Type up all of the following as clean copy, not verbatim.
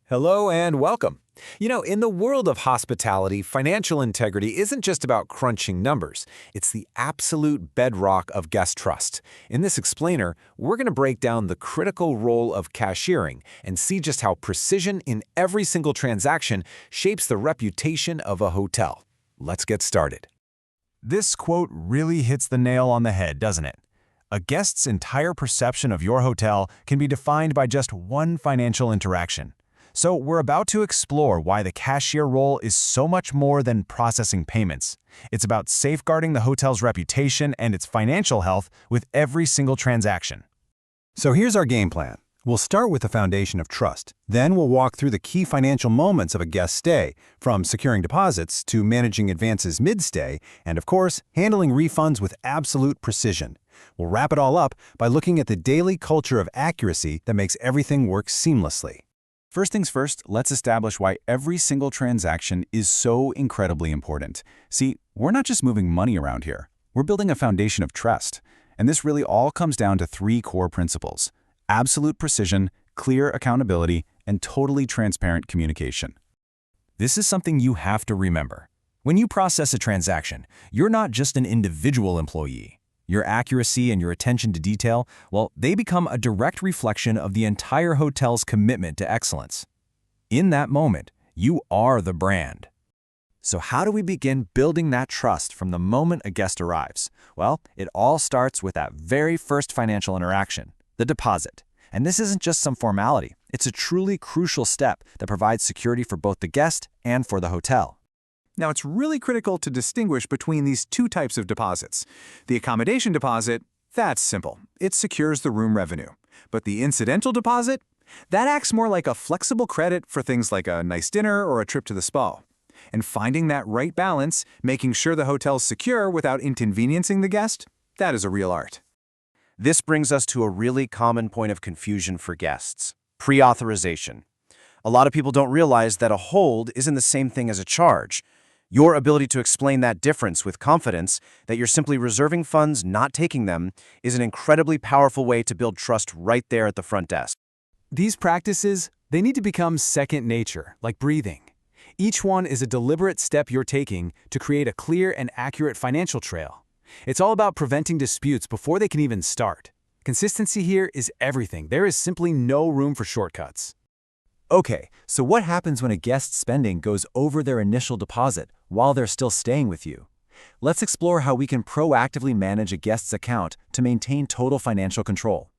Hello and welcome. In the world of hospitality, financial integrity isn't just about crunching numbers. It's the absolute bedrock of guest trust. In this explainer, we're going to break down the critical role of cashiering and see just how precision in every single transaction shapes the reputation of a hotel. Let's get started. This quote really hits the nail on the head, doesn't it? A guest's entire perception of your hotel can be defined by just one financial interaction. So we're about to explore why the cashier role is so much more than processing payments. It's about safeguarding the hotel's reputation and its financial health with every single transaction. So here's our game plan. We'll start with the foundation of trust. Then we'll walk through the key financial moments of a guest stay, from securing deposits to managing advances mid-stay, and of course, handling refunds with absolute precision. We'll wrap it all up by looking at the daily culture of accuracy that makes everything work seamlessly. First things first, let's establish why every single transaction is so incredibly important. See, we're not just moving money around here. We're building a foundation of trust. And this really all comes down to three core principles: absolute precision, clear accountability, and totally transparent communication. This is something you have to remember. When you process a transaction, you're not just an individual employee. Your accuracy and your attention to detail, well, they become a direct reflection of the entire hotel's commitment to excellence. In that moment, you are the brand. So how do we begin building that trust from the moment a guest arrives? Well, it all starts with that very first financial interaction, the deposit. And this isn't just some formality. It's a truly crucial step that provides security for both the guest and for the hotel. Now, it's really critical to distinguish between these two types of deposits. The accommodation deposit, that's simple. It secures the room revenue. But the incidental deposit, that acts more like a flexible credit for things like a nice dinner or a trip to the spa. And finding that right balance, making sure the hotel's secure without inconveniencing the guest, that is a real art. This brings us to a really common point of confusion for guests: pre-authorization. A lot of people don't realize that a hold isn't the same thing as a charge. Your ability to explain that difference with confidence, that you're simply reserving funds, not taking them, is an incredibly powerful way to build trust right there at the front desk. These practices, they need to become second nature, like breathing. Each one is a deliberate step you're taking to create a clear and accurate financial trail. It's all about preventing disputes before they can even start. Consistency here is everything. There is simply no room for shortcuts. Okay, so what happens when a guest's spending goes over their initial deposit while they're still staying with you? Let's explore how we can proactively manage a guest's account to maintain total financial control.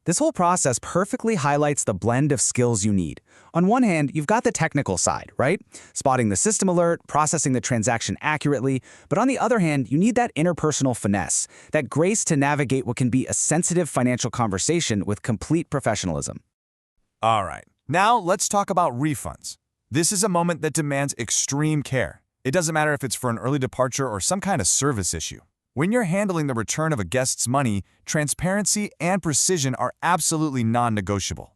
This whole process perfectly highlights the blend of skills you need. On one hand, you've got the technical side, right? Spotting the system alert, processing the transaction accurately. But on the other hand, you need that interpersonal finesse, that grace to navigate what can be a sensitive financial conversation with complete professionalism. All right, now let's talk about refunds. This is a moment that demands extreme care. It doesn't matter if it's for an early departure or some kind of service issue. When you're handling the return of a guest's money, transparency and precision are absolutely non-negotiable.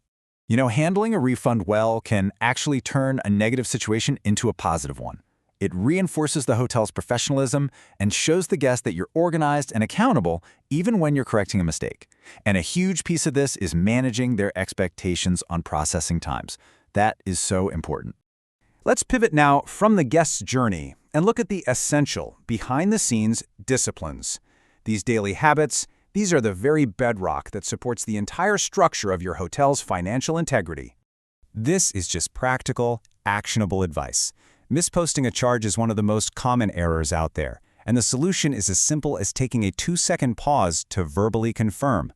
Handling a refund well can actually turn a negative situation into a positive one. It reinforces the hotel's professionalism and shows the guest that you're organized and accountable even when you're correcting a mistake. And a huge piece of this is managing their expectations on processing times. That is so important. Let's pivot now from the guest's journey and look at the essential, behind-the-scenes disciplines. These daily habits, these are the very bedrock that supports the entire structure of your hotel's financial integrity. This is just practical, actionable advice. Misposting a charge is one of the most common errors out there, and the solution is as simple as taking a 2-second pause to verbally confirm.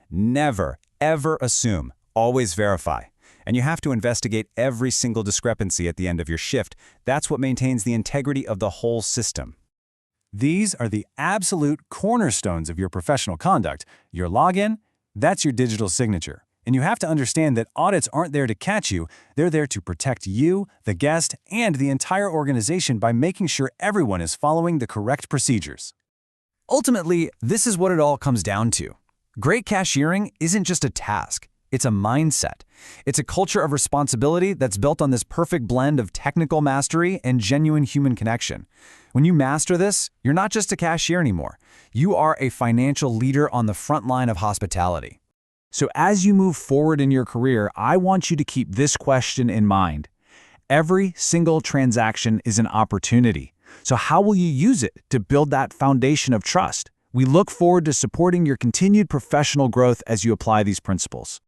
Never, ever assume. Always verify. And you have to investigate every single discrepancy at the end of your shift. That's what maintains the integrity of the whole system. These are the absolute cornerstones of your professional conduct. Your login, that's your digital signature. And you have to understand that audits aren't there to catch you. They're there to protect you, the guest, and the entire organization by making sure everyone is following the correct procedures. Ultimately, this is what it all comes down to. Great cashiering isn't just a task. It's a mindset. It's a culture of responsibility that's built on this perfect blend of technical mastery and genuine human connection. When you master this, you're not just a cashier anymore. You are a financial leader on the front line of hospitality. So as you move forward in your career, I want you to keep this question in mind. Every single transaction is an opportunity. So how will you use it to build that foundation of trust? We look forward to supporting your continued professional growth as you apply these principles.